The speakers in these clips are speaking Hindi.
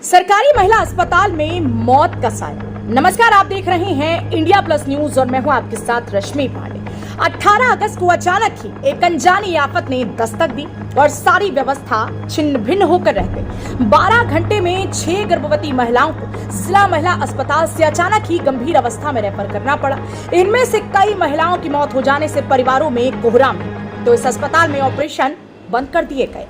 सरकारी महिला अस्पताल में मौत का साया। नमस्कार, आप देख रहे हैं इंडिया प्लस न्यूज और मैं हूं आपके साथ रश्मि पांडे। 18 अगस्त को अचानक ही एक अनजानी आफत ने दस्तक दी और सारी व्यवस्था छिन्न भिन्न होकर रह गई। 12 घंटे में 6 गर्भवती महिलाओं को जिला महिला अस्पताल से अचानक ही गंभीर अवस्था में रेफर करना पड़ा। इनमें से कई महिलाओं की मौत हो जाने से परिवारों में कोहराम है, तो इस अस्पताल में ऑपरेशन बंद कर दिए गए।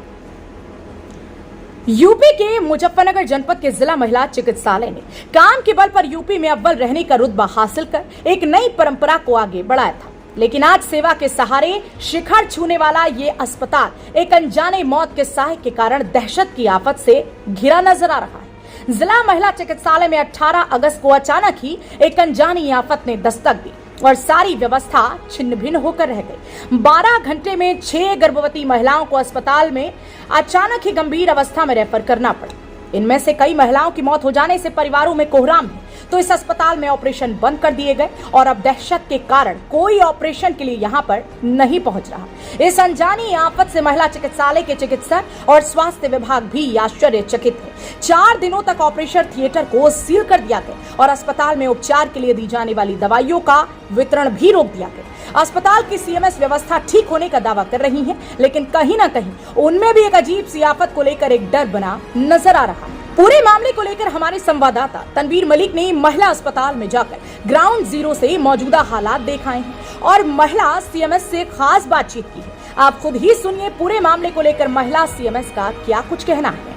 यूपी के मुजफ्फरनगर जनपद के जिला महिला चिकित्सालय ने काम के बल पर यूपी में अव्वल रहने का रुतबा हासिल कर एक नई परंपरा को आगे बढ़ाया था, लेकिन आज सेवा के सहारे शिखर छूने वाला ये अस्पताल एक अनजाने मौत के साए के कारण दहशत की आफत से घिरा नजर आ रहा है। जिला महिला चिकित्सालय में 18 अगस्त को अचानक ही एक अनजानी आफत ने दस्तक दी और सारी व्यवस्था छिन्न भिन्न होकर रह गई। 12 घंटे में 6 गर्भवती महिलाओं को अस्पताल में अचानक ही गंभीर अवस्था में रेफर करना पड़ा। इनमें से कई महिलाओं की मौत हो जाने से परिवारों में कोहराम है, तो इस अस्पताल में ऑपरेशन बंद कर दिए गए और अब दहशत के कारण कोई ऑपरेशन के लिए यहां पर नहीं पहुंच रहा। इस अनजानी आफत से महिला चिकित्सालय के चिकित्सक और स्वास्थ्य विभाग भी आश्चर्यचकित है। 4 दिनों तक ऑपरेशन थिएटर को सील कर दिया गया और अस्पताल में उपचार के लिए दी जाने वाली दवाइयों का वितरण भी रोक दिया गया। अस्पताल की सीएमएस व्यवस्था ठीक होने का दावा कर रही है, लेकिन कहीं ना कहीं उनमें भी एक अजीब सी आफत को लेकर एक डर बना नजर आ रहा है। पूरे मामले को लेकर हमारे संवाददाता तनवीर मलिक ने महिला अस्पताल में जाकर ग्राउंड जीरो से मौजूदा हालात देखाए हैं और महिला सीएमएस से खास बातचीत की है। आप खुद ही सुनिए पूरे मामले को लेकर महिला सीएमएस का क्या कुछ कहना है।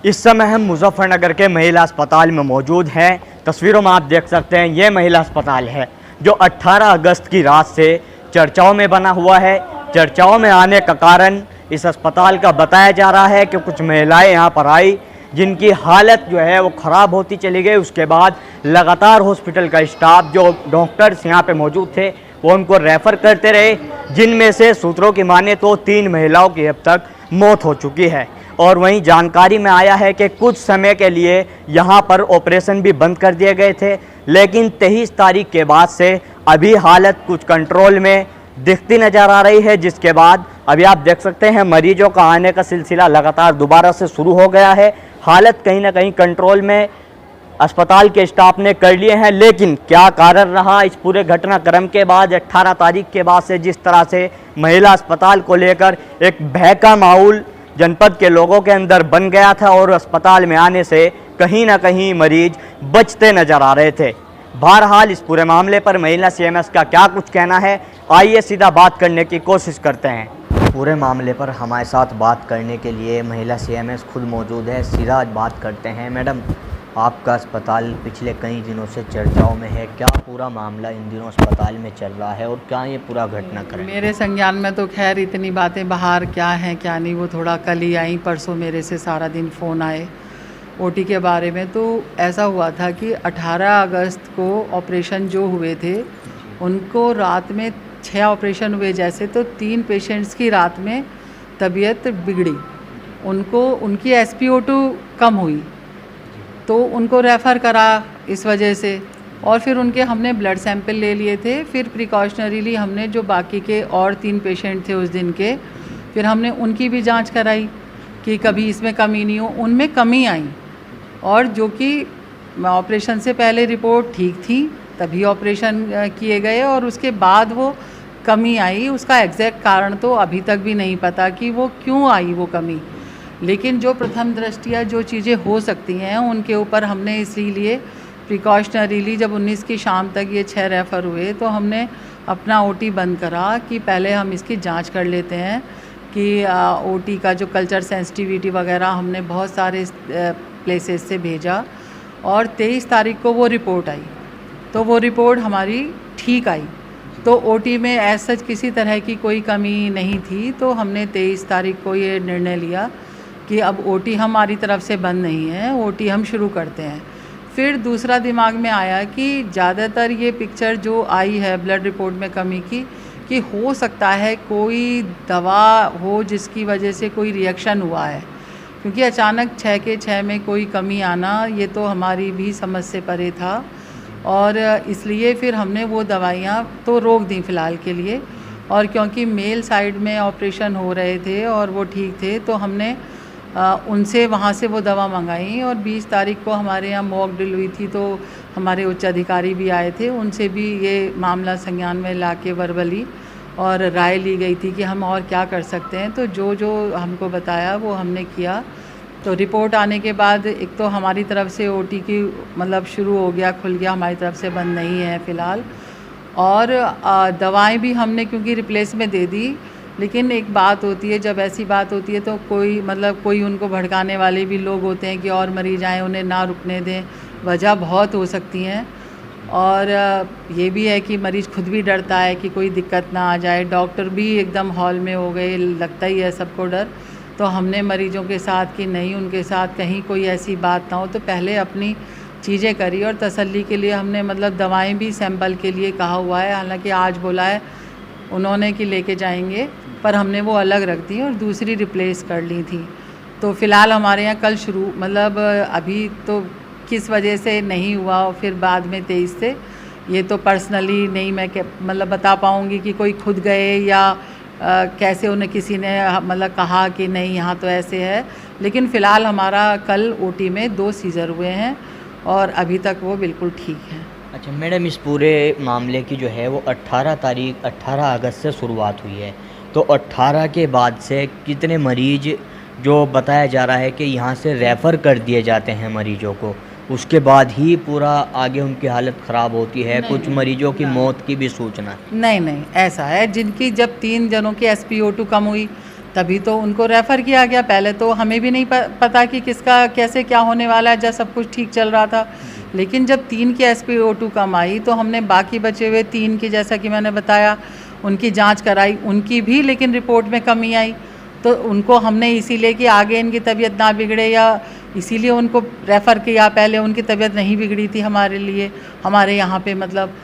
इस समय हम मुजफ्फरनगर के महिला अस्पताल में मौजूद हैं। तस्वीरों में आप देख सकते हैं, ये महिला अस्पताल है जो 18 अगस्त की रात से चर्चाओं में बना हुआ है। चर्चाओं में आने का कारण इस अस्पताल का बताया जा रहा है कि कुछ महिलाएं यहाँ पर आई जिनकी हालत जो है वो ख़राब होती चली गई। उसके बाद लगातार हॉस्पिटल का स्टाफ, जो डॉक्टर्स यहाँ पे मौजूद थे, वो उनको रेफ़र करते रहे, जिनमें से सूत्रों की माने तो 3 महिलाओं की अब तक मौत हो चुकी है। और वहीं जानकारी में आया है कि कुछ समय के लिए यहाँ पर ऑपरेशन भी बंद कर दिए गए थे, लेकिन 23 तारीख के बाद से अभी हालत कुछ कंट्रोल में दिखती नज़र आ रही है, जिसके बाद अभी आप देख सकते हैं मरीजों का आने का सिलसिला लगातार दोबारा से शुरू हो गया है। हालत कहीं ना कहीं कंट्रोल में अस्पताल के स्टाफ ने कर लिए हैं, लेकिन क्या कारण रहा इस पूरे घटनाक्रम के बाद 18 तारीख के बाद से जिस तरह से महिला अस्पताल को लेकर एक भय का माहौल जनपद के लोगों के अंदर बन गया था और अस्पताल में आने से कहीं ना कहीं मरीज बचते नजर आ रहे थे। बहरहाल इस पूरे मामले पर महिला सीएमएस का क्या कुछ कहना है, आइए सीधा बात करने की कोशिश करते हैं। पूरे मामले पर हमारे साथ बात करने के लिए महिला सीएमएस खुद मौजूद है। सीधा बात करते हैं। मैडम, आपका अस्पताल पिछले कई दिनों से चर्चाओं में है, क्या पूरा मामला इन दिनों अस्पताल में चल रहा है और क्या ये पूरा घटनाक्रम? मेरे संज्ञान में तो खैर इतनी बातें बाहर क्या हैं क्या नहीं, वो थोड़ा कल ही आई। परसों मेरे से सारा दिन फ़ोन आए ओटी के बारे में। तो ऐसा हुआ था कि 18 अगस्त को ऑपरेशन जो हुए थे उनको रात में 6 ऑपरेशन हुए जैसे, तो 3 पेशेंट्स की रात में तबीयत बिगड़ी, उनको उनकी SpO2 कम हुई तो उनको रेफ़र करा इस वजह से। और फिर उनके हमने ब्लड सैंपल ले लिए थे। फिर प्रिकॉशनरीली हमने जो बाकी के और 3 पेशेंट थे उस दिन के, फिर हमने उनकी भी जांच कराई कि कभी इसमें कमी नहीं हो। उनमें कमी आई और जो कि ऑपरेशन से पहले रिपोर्ट ठीक थी, तभी ऑपरेशन किए गए और उसके बाद वो कमी आई। उसका एग्जैक्ट कारण तो अभी तक भी नहीं पता कि वो क्यों आई वो कमी, लेकिन जो प्रथम दृष्टया जो चीज़ें हो सकती हैं उनके ऊपर हमने इसीलिए प्रिकॉशनरीली जब 19 की शाम तक ये 6 रेफ़र हुए तो हमने अपना ओटी बंद करा कि पहले हम इसकी जांच कर लेते हैं कि ओटी का जो कल्चर सेंसिटिविटी वगैरह हमने बहुत सारे प्लेसेस से भेजा और 23 तारीख को वो रिपोर्ट आई, तो वो रिपोर्ट हमारी ठीक आई। तो ओटी में एज सच किसी तरह की कोई कमी नहीं थी। तो हमने 23 तारीख को ये निर्णय लिया कि अब ओटी हमारी तरफ से बंद नहीं है, ओटी हम शुरू करते हैं। फिर दूसरा दिमाग में आया कि ज़्यादातर ये पिक्चर जो आई है ब्लड रिपोर्ट में कमी की, कि हो सकता है कोई दवा हो जिसकी वजह से कोई रिएक्शन हुआ है, क्योंकि अचानक 6 के 6 में कोई कमी आना ये तो हमारी भी समझ से परे था। और इसलिए फिर हमने वो दवाइयाँ तो रोक दी फ़िलहाल के लिए। और क्योंकि मेल साइड में ऑपरेशन हो रहे थे और वो ठीक थे, तो हमने उनसे वहाँ से वो दवा मंगाई और 20 तारीख को हमारे यहाँ मॉक ड्रिल हुई थी, तो हमारे उच्च अधिकारी भी आए थे, उनसे भी ये मामला संज्ञान में ला के वर्बली और राय ली गई थी कि हम और क्या कर सकते हैं। तो जो जो हमको बताया वो हमने किया। तो रिपोर्ट आने के बाद एक तो हमारी तरफ से ओटी की मतलब शुरू हो गया, खुल गया, हमारी तरफ से बंद नहीं है फ़िलहाल। और दवाएं भी हमने क्योंकि रिप्लेस में दे दी, लेकिन एक बात होती है, जब ऐसी बात होती है तो कोई उनको भड़काने वाले भी लोग होते हैं कि और मरीज आएँ, उन्हें ना रुकने दें। वजह बहुत हो सकती हैं और ये भी है कि मरीज़ खुद भी डरता है कि कोई दिक्कत ना आ जाए। डॉक्टर भी एकदम हॉल में हो गए, लगता ही है सबको डर। तो हमने मरीजों के साथ कि नहीं, उनके साथ कहीं कोई ऐसी बात ना हो, तो पहले अपनी चीज़ें करी और तसल्ली के लिए हमने मतलब दवाएं भी सैंपल के लिए कहा हुआ है। हालांकि आज बोला है उन्होंने कि लेके जाएंगे, पर हमने वो अलग रख दी और दूसरी रिप्लेस कर ली थी। तो फ़िलहाल हमारे यहाँ कल शुरू मतलब अभी तो किस वजह से नहीं हुआ और फिर बाद में 23 से, ये तो पर्सनली नहीं मैं मतलब बता पाऊँगी कि कोई खुद गए या कैसे उन्हें किसी ने मतलब कहा कि नहीं यहाँ तो ऐसे है। लेकिन फ़िलहाल हमारा कल ओटी में 2 सीज़र हुए हैं और अभी तक वो बिल्कुल ठीक हैं। अच्छा मैडम, इस पूरे मामले की जो है वो 18 अगस्त से शुरुआत हुई है, तो 18 के बाद से कितने मरीज जो बताया जा रहा है कि यहाँ से रेफ़र कर दिए जाते हैं मरीजों को, उसके बाद ही पूरा आगे उनकी हालत ख़राब होती है? कुछ मरीजों की मौत की भी सूचना है। नहीं, ऐसा है, जिनकी जब 3 जनों की SpO2 कम हुई तभी तो उनको रेफ़र किया गया। पहले तो हमें भी नहीं पता कि किसका कैसे क्या होने वाला है, जब सब कुछ ठीक चल रहा था। लेकिन जब 3 की SpO2 कम आई तो हमने बाकी बचे हुए 3 की, जैसा कि मैंने बताया, उनकी जांच कराई, उनकी भी लेकिन रिपोर्ट में कमी आई। तो उनको हमने इसीलिए कि आगे इनकी तबीयत ना बिगड़े या इसीलिए उनको रेफ़र किया। पहले उनकी तबीयत नहीं बिगड़ी थी हमारे लिए, हमारे यहाँ पे मतलब।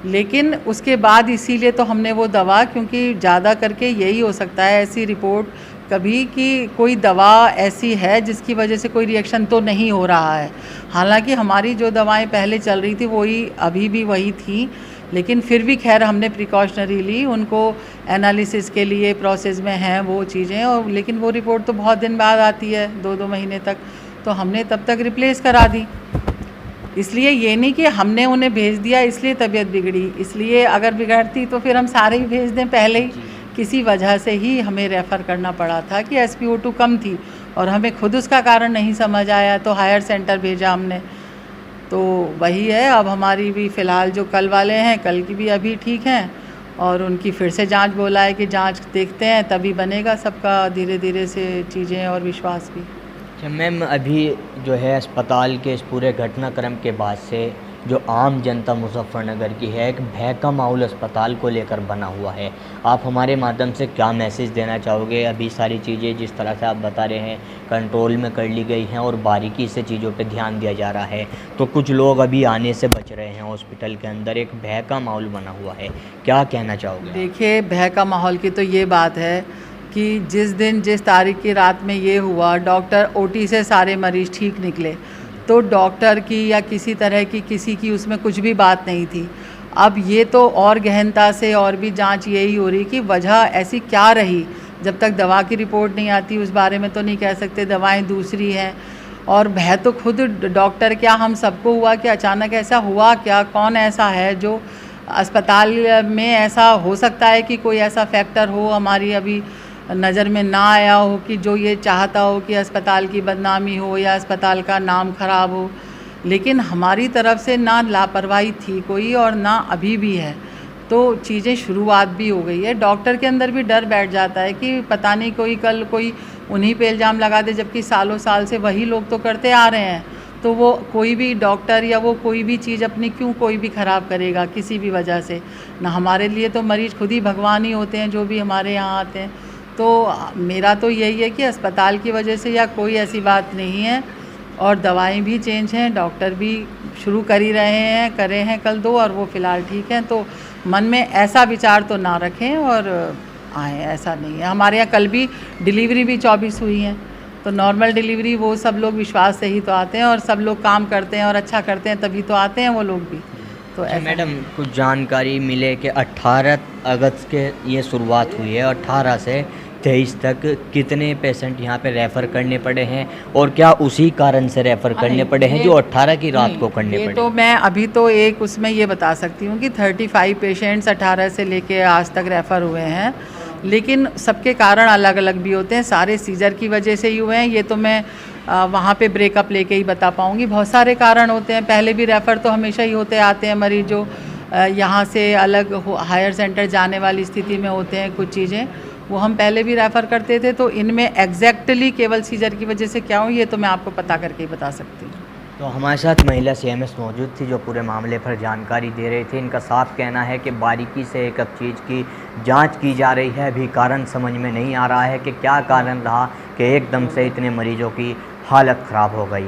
लेकिन उसके बाद इसीलिए तो हमने वो दवा, क्योंकि ज़्यादा करके यही हो सकता है ऐसी रिपोर्ट कभी कि कोई दवा ऐसी है जिसकी वजह से कोई रिएक्शन तो नहीं हो रहा है। हालांकि हमारी जो दवाएं पहले चल रही थी वही अभी भी वही थी, लेकिन फिर भी खैर हमने प्रिकॉशनरी ली, उनको एनालिसिस के लिए प्रोसेस में हैं वो चीज़ें। और लेकिन वो रिपोर्ट तो बहुत दिन बाद आती है, 2-2 महीने तक, तो हमने तब तक रिप्लेस करा दी। इसलिए ये नहीं कि हमने उन्हें भेज दिया इसलिए तबीयत बिगड़ी, इसलिए अगर बिगड़ती तो फिर हम सारे ही भेज दें पहले ही। किसी वजह से ही हमें रेफ़र करना पड़ा था कि SpO2 कम थी और हमें खुद उसका कारण नहीं समझ आया, तो हायर सेंटर भेजा हमने। तो वही है, अब हमारी भी फ़िलहाल जो कल वाले हैं, कल की भी अभी ठीक हैं और उनकी फिर से जांच बोला है कि जांच देखते हैं तभी बनेगा सबका धीरे धीरे से चीज़ें और विश्वास भी। अच्छा मैम, अभी जो है अस्पताल के इस पूरे घटनाक्रम के बाद से जो आम जनता मुजफ्फरनगर की है, एक भय का माहौल अस्पताल को लेकर बना हुआ है। आप हमारे माध्यम से क्या मैसेज देना चाहोगे? अभी सारी चीज़ें जिस तरह से आप बता रहे हैं कंट्रोल में कर ली गई हैं और बारीकी से चीज़ों पे ध्यान दिया जा रहा है, तो कुछ लोग अभी आने से बच रहे हैं हॉस्पिटल के अंदर, एक भय का माहौल बना हुआ है, क्या कहना चाहोगे? देखिए, भय का माहौल की तो ये बात है कि जिस तारीख की रात में ये हुआ, डॉक्टर ओटी से सारे मरीज़ ठीक निकले, तो डॉक्टर की या किसी तरह की किसी की उसमें कुछ भी बात नहीं थी। अब ये तो और गहनता से और भी जांच यही हो रही कि वजह ऐसी क्या रही। जब तक दवा की रिपोर्ट नहीं आती उस बारे में तो नहीं कह सकते, दवाएं दूसरी हैं। और भय तो खुद डॉक्टर क्या हम सबको हुआ कि अचानक ऐसा हुआ क्या, कौन ऐसा है जो अस्पताल में ऐसा हो सकता है कि कोई ऐसा फैक्टर हो हमारी अभी नज़र में ना आया हो कि जो ये चाहता हो कि अस्पताल की बदनामी हो या अस्पताल का नाम ख़राब हो। लेकिन हमारी तरफ से ना लापरवाही थी कोई और ना अभी भी है, तो चीज़ें शुरुआत भी हो गई है। डॉक्टर के अंदर भी डर बैठ जाता है कि पता नहीं कोई कल कोई उन्हीं पे इल्ज़ाम लगा दे, जबकि सालों साल से वही लोग तो करते आ रहे हैं। तो वो कोई भी डॉक्टर या वो कोई भी चीज़ अपनी क्यों कोई भी ख़राब करेगा किसी भी वजह से। ना हमारे लिए तो मरीज़ खुद ही भगवान ही होते हैं जो भी हमारे यहाँ आते हैं। तो मेरा तो यही है कि अस्पताल की वजह से या कोई ऐसी बात नहीं है। और दवाएं भी चेंज हैं, डॉक्टर भी शुरू कर ही करे हैं कल 2 और वो फ़िलहाल ठीक हैं। तो मन में ऐसा विचार तो ना रखें और आएँ, ऐसा नहीं है। हमारे यहाँ कल भी डिलीवरी भी 24 हुई हैं, तो नॉर्मल डिलीवरी वो सब लोग विश्वास से ही तो आते हैं और सब लोग काम करते हैं और अच्छा करते हैं तभी तो आते हैं वो लोग भी। तो अच्छा मैडम, कुछ जानकारी मिले कि 18 अगस्त के ये शुरुआत हुई है, 18 से 23 तक कितने पेशेंट यहाँ पे रेफ़र करने पड़े हैं और क्या उसी कारण से रेफ़र करने पड़े हैं जो 18 की रात को करने पड़े? तो मैं अभी तो एक उसमें ये बता सकती हूँ कि 35 पेशेंट्स 18 से लेके आज तक रेफ़र हुए हैं, लेकिन सबके कारण अलग अलग भी होते हैं। सारे सीजर की वजह से ही हुए हैं, ये तो मैं वहाँ पे ब्रेकअप लेके ही बता पाऊँगी। बहुत सारे कारण होते हैं, पहले भी रेफ़र तो हमेशा ही होते आते हैं मरीज जो यहाँ से अलग हायर सेंटर जाने वाली स्थिति में होते हैं। कुछ चीज़ें वो हम पहले भी रेफ़र करते थे, तो इनमें एग्जैक्टली केवल सीजर की वजह से क्या हुई ये तो मैं आपको पता करके ही बता सकती हूँ। तो हमारे साथ महिला सीएमएस मौजूद थी जो पूरे मामले पर जानकारी दे रही थी। इनका साफ कहना है कि बारीकी से एक चीज़ की जांच की जा रही है, अभी कारण समझ में नहीं आ रहा है कि क्या कारण रहा कि एकदम से इतने मरीजों की हालत ख़राब हो गई।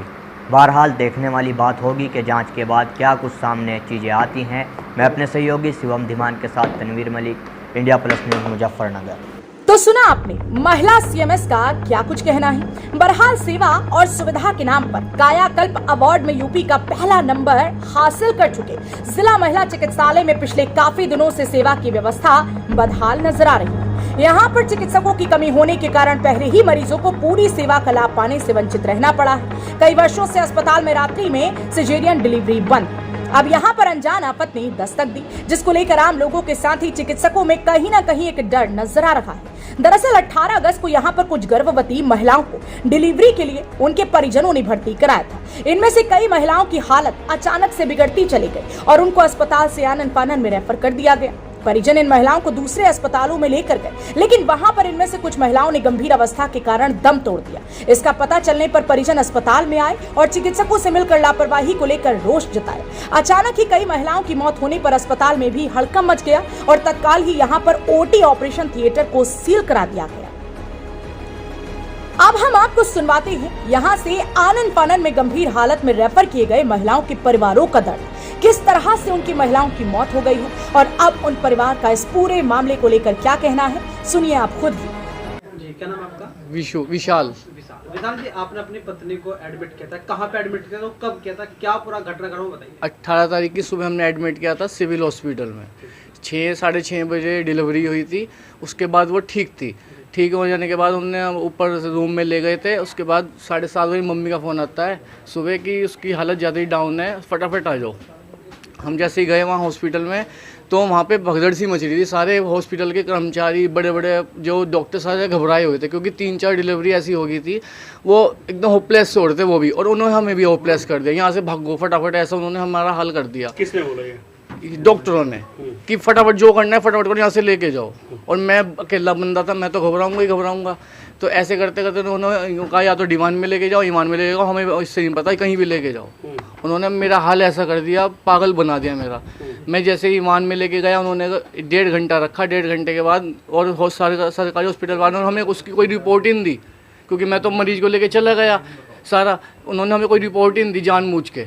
बहरहाल देखने वाली बात होगी कि जांच के बाद क्या कुछ सामने चीज़ें आती हैं। मैं अपने सहयोगी शिवम धीमान के साथ Tanveer Malik, India plus news, Muzaffarnagar. तो सुना आपने महिला सीएमएस का क्या कुछ कहना है। बहरहाल सेवा और सुविधा के नाम पर कायाकल्प अवार्ड में यूपी का पहला नंबर हासिल कर चुके जिला महिला चिकित्सालय में पिछले काफी दिनों से सेवा की व्यवस्था बदहाल नजर आ रही है। यहाँ पर चिकित्सकों की कमी होने के कारण पहले ही मरीजों को पूरी सेवा का लाभ पाने से वंचित रहना पड़ा है। कई वर्षों से अस्पताल में रात्रि में सिजेरियन डिलीवरी बंद। अब यहाँ पर अनजान आफत ने दस्तक दी, जिसको लेकर आम लोगों के साथ ही चिकित्सकों में कहीं ना कहीं एक डर नजर आ रहा है। दरअसल 18 अगस्त को यहाँ पर कुछ गर्भवती महिलाओं को डिलीवरी के लिए उनके परिजनों ने भर्ती कराया था। इनमें से कई महिलाओं की हालत अचानक से बिगड़ती चली गई और उनको अस्पताल से आनन फानन में रेफर कर दिया गया। परिजन इन महिलाओं को दूसरे अस्पतालों में लेकर गए, लेकिन वहां पर इनमें से कुछ महिलाओं ने गंभीर अवस्था के कारण दम तोड़ दिया। इसका पता चलने पर परिजन अस्पताल में आए और चिकित्सकों से मिलकर लापरवाही को लेकर रोष जताया। अचानक ही कई महिलाओं की मौत होने पर अस्पताल में भी हड़कंप मच गया और तत्काल ही यहां पर ओटी ऑपरेशन थिएटर को सील करा दिया गया। अब हम आपको सुनवाते हैं यहाँ से आनन फानन में गंभीर हालत में रेफर किए गए महिलाओं के परिवारों का दर्द, किस तरह से उनकी महिलाओं की मौत हो गई है और अब उन परिवार का इस पूरे मामले को लेकर क्या कहना है, सुनिए आप खुद ही। जी, क्या नाम आपका? विशाल विशाल जी, आपने अपनी पत्नी को एडमिट किया था, कहाँ पे एडमिट किया था, तो कब किया था, क्या पूरा घटनाक्रम बताइए। 18 तारीख की सुबह हमने एडमिट किया था सिविल हॉस्पिटल में। 6-6:30 बजे डिलीवरी हुई थी। उसके बाद वो ठीक थी। ठीक हो जाने के बाद हमने ऊपर रूम में ले गए थे। उसके बाद 7:30 बजे मम्मी का फ़ोन आता है सुबह की उसकी हालत ज़्यादा ही डाउन है, फटाफट आ जाओ। हम जैसे ही गए वहाँ हॉस्पिटल में तो वहाँ पे भगदड़ सी मच रही थी। सारे हॉस्पिटल के कर्मचारी, बड़े बड़े जो डॉक्टर सारे घबराए हुए थे, क्योंकि 3-4 डिलीवरी ऐसी हो गई थी। वो एकदम होपलेस से हो रहे थे वो भी, और उन्होंने हमें भी होपलेस कर दिया। यहाँ से भागो फटाफट, ऐसा उन्होंने हमारा हल कर दिया। किसने बोला ये? डॉक्टरों ने, कि फटाफट जो करना है फटाफट करो, यहाँ से लेके जाओ। और मैं अकेला बंदा था, मैं तो घबराऊंगा ही घबराऊंगा। तो ऐसे करते करते उन्होंने कहा या तो डिमांड में लेके जाओ, ईमान में लेके जाओ, हमें इससे नहीं पता, कहीं भी लेके जाओ। उन्होंने मेरा हाल ऐसा कर दिया, पागल बना दिया मेरा। मैं जैसे ही ईमान में लेके गया, उन्होंने 1.5 घंटा रखा। 1.5 घंटे के बाद और सरकारी हॉस्पिटल वालों ने हमें उसकी कोई रिपोर्ट ही नहीं दी, क्योंकि मैं तो मरीज़ को लेके चला गया सारा। उन्होंने हमें कोई रिपोर्ट ही नहीं दी जानबूझ के।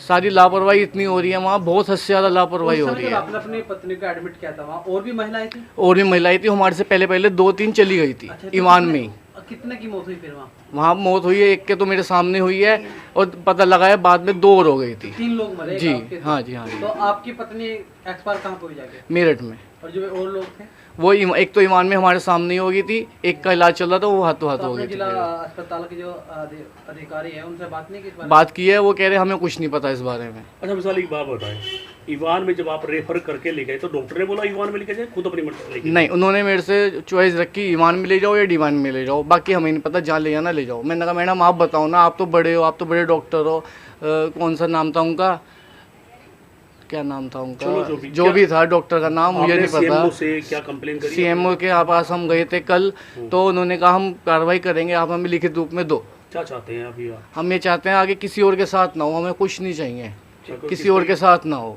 सारी लापरवाही इतनी हो रही है वहाँ, बहुत हद से ज़्यादा लापरवाही हो रही है। आपने अपनी पत्नी को एडमिट किया था, वहाँ और भी महिलाएं थी? और भी महिलाएं थी, हमारे से पहले 2-3 चली गई थी। अच्छा, ईमान में ही। कितने की मौत हुई फिर वहाँ? वहाँ मौत हुई है, एक के तो मेरे सामने हुई है, और पता लगा है बाद में 2 और हो गई थी। 3 लोग मरे जी, आपके? हाँ जी, हाँ जी। तो आपकी पत्नी एक्सपायर कहाँ पे हुई जाके? मेरठ में। और जो और लोग थे वो एक तो ईमान में हमारे सामने ही हो गई थी, एक का इलाज चल रहा था, वो हाथों हाथ तो हो गई आपने थी। जिला अस्पताल के जो अधिकारी हैं उनसे बात नहीं की इस बारे में? बात की है, वो कह रहे हमें कुछ नहीं पता इस बारे में। अच्छा मिसाल एक बात बताएं, ईवान में जब आप रेफर करके ले गए तो डॉक्टर ने बोला ईवान में लेके जाए, खुद अपनी मर्जी लेके? नहीं, उन्होंने मेरे से चॉइस रखी, ईमान में ले जाओ या डिवान में ले जाओ, बाकी हमें नहीं पता, जहाँ ले जाना ले जाओ। मैंने कहा मैडम आप बताओ ना, आप तो बड़े हो, आप तो बड़े डॉक्टर हो। कौन सा नाम था उनका, क्या नाम था उनका, जो भी था डॉक्टर का नाम मुझे नहीं पता। सीएमओ से क्या कंप्लेन करी? सीएमओ के पास हम गए थे कल, तो उन्होंने कहा हम कार्रवाई करेंगे, आप हमें लिखित रूप में दो। क्या चाहते हैं अभी आप? हम ये चाहते हैं आगे किसी और के साथ ना हो, हमें कुछ नहीं चाहिए, किसी और के साथ ना हो।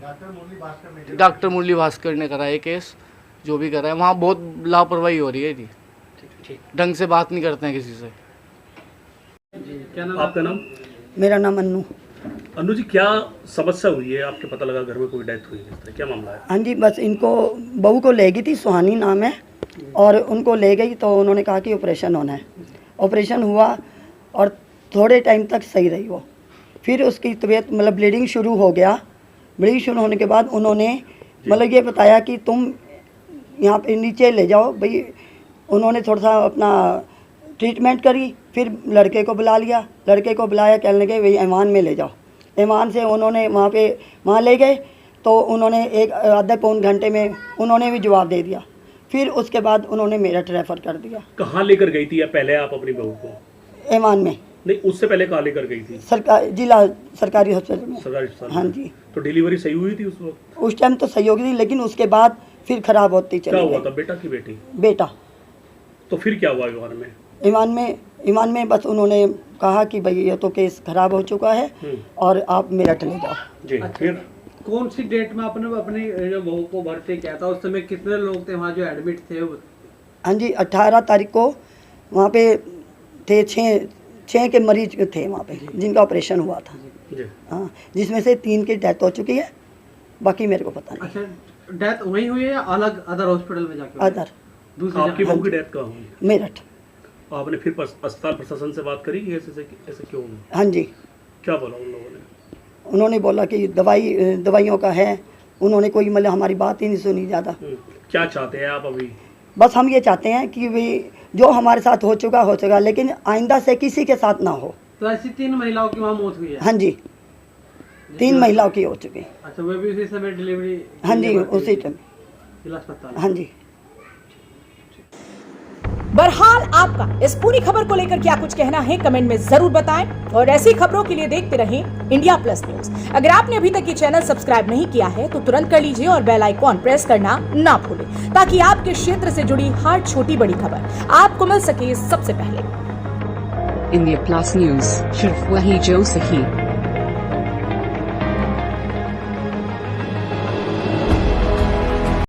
डॉक्टर मुरली भास्कर ने करा है केस, जो भी करा है। वहाँ बहुत लापरवाही हो रही है जी, ढंग से बात नहीं करते हैं किसी से। क्या नाम आपका नाम? मेरा नाम अन्नू। अनु जी, क्या समस्या हुई है? आपके पता लगा घर में कोई डेथ हुई है, क्या मामला है? हाँ जी, बस इनको बहू को ले गई थी, सुहानी नाम है, और उनको ले गई तो उन्होंने कहा कि ऑपरेशन होना है। ऑपरेशन हुआ और थोड़े टाइम तक सही रही वो, फिर उसकी तबीयत मतलब ब्लीडिंग शुरू हो गया। ब्लीडिंग शुरू होने के बाद उन्होंने मतलब ये बताया कि तुम यहाँ पे नीचे ले जाओ भाई, उन्होंने थोड़ा सा अपना ट्रीटमेंट करी, फिर लड़के को बुला लिया, लड़के को बुलाया, कहने लगे वही ऐवान में ले जाओ। ऐवान से उन्होंने वहाँ ले गए तो उन्होंने एक आधे पौन घंटे में उन्होंने भी जवाब दे दिया। फिर उसके बाद उन्होंने मेरठ रेफ़र कर दिया। कहाँ लेकर गई थी या पहले आप अपनी बहू को? ऐवान में नहीं, उससे पहले कहाँ लेकर गई थी? जिला सरकारी हॉस्पिटल में। सरकारी अस्पताल में? हाँ जी। तो डिलीवरी सही हुई थी उस वक्त? उस टाइम तो सही हो गई थी, लेकिन उसके बाद फिर खराब होती चली क्या गई। हुआ था, बेटा की बेटी? बेटा। तो फिर क्या हुआ ईवान में? ईमान में बस उन्होंने कहा कि भाई ये तो केस खराब हो चुका है और आप मेरठ ले जाओ। जी। फिर कौन सी डेट में आपने अपनी जो बहू को भर्ती किया था? उस समय कितने लोग थे वहाँ जो एडमिट थे? हाँ जी, 18 तारीख को वहाँ पे थे 6 के मरीज थे वहाँ पे जिनका ऑपरेशन हुआ था। जी। हाँ, जिसमें से 3 की डेथ हो चुकी है, बाकी मेरे को पता नहीं। अच्छा, डेथ वहीं हुई है या अलग अदर हॉस्पिटल में जाके? अदर दूसरी आपकी जगह? बहू की डेथ कहाँ हुई? मेरठ। आपने फिर अस्पताल प्रशासन से बात करी कि ऐसे क्यों हुआ? हाँ जी, क्या बोला उन लोगों ने? उन्होंने बोला कि दवाइयों का है, उन्होंने कोई मतलब हमारी बात ही नहीं सुनी ज़्यादा। क्या चाहते हैं आप अभी? बस हम ये चाहते हैं कि भाई जो हमारे साथ हो चुका, लेकिन आइंदा से किसी के साथ ना हो। तो ऐसी 3 महिलाओं की वहाँ मौत हुई है? हाँ जी, 3 महिलाओं की हो चुकी। अच्छा, वे भी उसी समय डिलीवरी? हाँ जी, उसी टाइम। जिला अस्पताल? हाँ जी। बहरहाल आपका इस पूरी खबर को लेकर क्या कुछ कहना है कमेंट में जरूर बताएं और ऐसी खबरों के लिए देखते रहें इंडिया प्लस न्यूज। अगर आपने अभी तक ये चैनल सब्सक्राइब नहीं किया है तो तुरंत कर लीजिए और बेल आइकॉन प्रेस करना ना भूलें ताकि आपके क्षेत्र से जुड़ी हर छोटी बड़ी खबर आपको मिल सके सबसे पहले। इंडिया प्लस न्यूज, सिर्फ वही जो सही।